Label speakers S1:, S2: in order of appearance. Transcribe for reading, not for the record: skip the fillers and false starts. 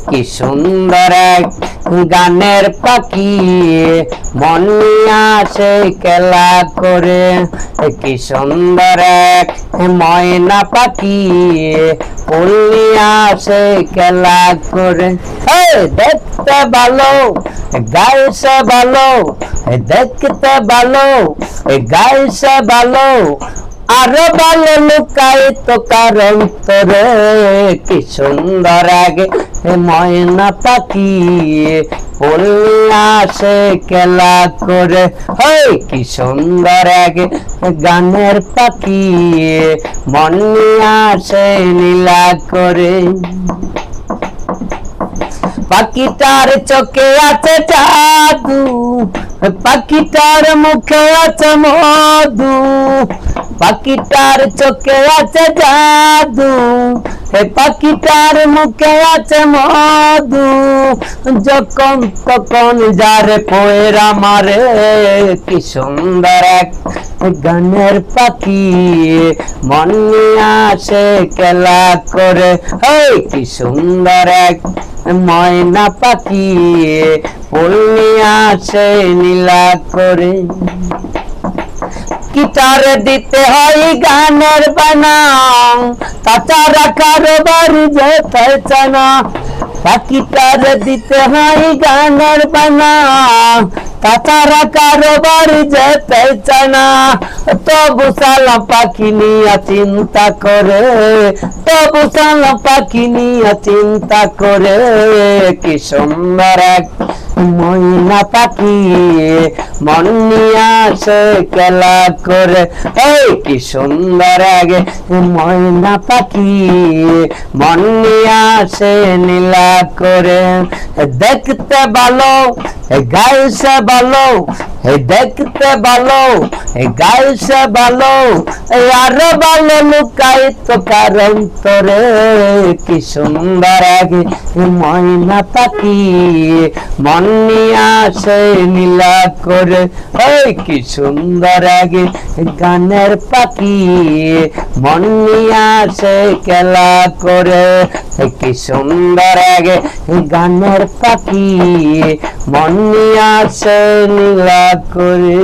S1: কি সুন্দর এক গানের পাখি মন নিয়ে আসে খেলা করে। কি সুন্দর এক ময়না পাখি ফুল নিয়ে আসে খেলা করে। দেখতে ভালো গাইছে ভালো, দেখতে ভালো গাইছে ভালো, আরো ভালো লুকাই তো কারণ তোরে। কি সুন্দর আগে ময়না পাখি ফুল আসে খেলা করে। কি সুন্দর আগে গানের পাখি মন আসে নীলা করে। পাখিটার চোখে আছে জাদু, পাখিটার মুখে আছে মধু, পাখিটার চোখে আছে জাদু, পাখিটার মুখে আছে মধু, যখন তখন যারে পোয়েরা মারে। কি সুন্দর এক গানের পাখি মন নিয়ে আসে খেলা করে। কি সুন্দর এক ময়না পাখি ফুল নিয়ে আসে নীলা করে। গিটার দিতে হয় গানের বানাম, তাছাড়া কারো বাড়ি যেতে চায় না। গিটার দিতে হয় গানের বানাম, তাছাড়া কারো বাড়ি যেতে চায় না। তবু সালাম পাখি নিয়ে চিন্তা করে, তবু সালাম পাখি নিয়ে চিন্তা করে। কি সুন্দর এক ময়না পাখি মন নিয়ে আসে খেলা করে। কি সুন্দর আগে ময়না পাখি মন নিয়ে আসে নীলা করে। দেখতে ভালো গাইছে ভালো, দেখতে ভালো গাইছে ভালো, আরো ভালো লুকাই তো কারণ তোরে। কি সুন্দর আগে ময়না পাখি মন নিয়ে আসে নীলা করে। কি সুন্দর আগে গানের পাখি মন নিয়ে আসে খেলা করে। কি সুন্দর আগে গানের পাখি মন নিয়ে আসে নীলা করে।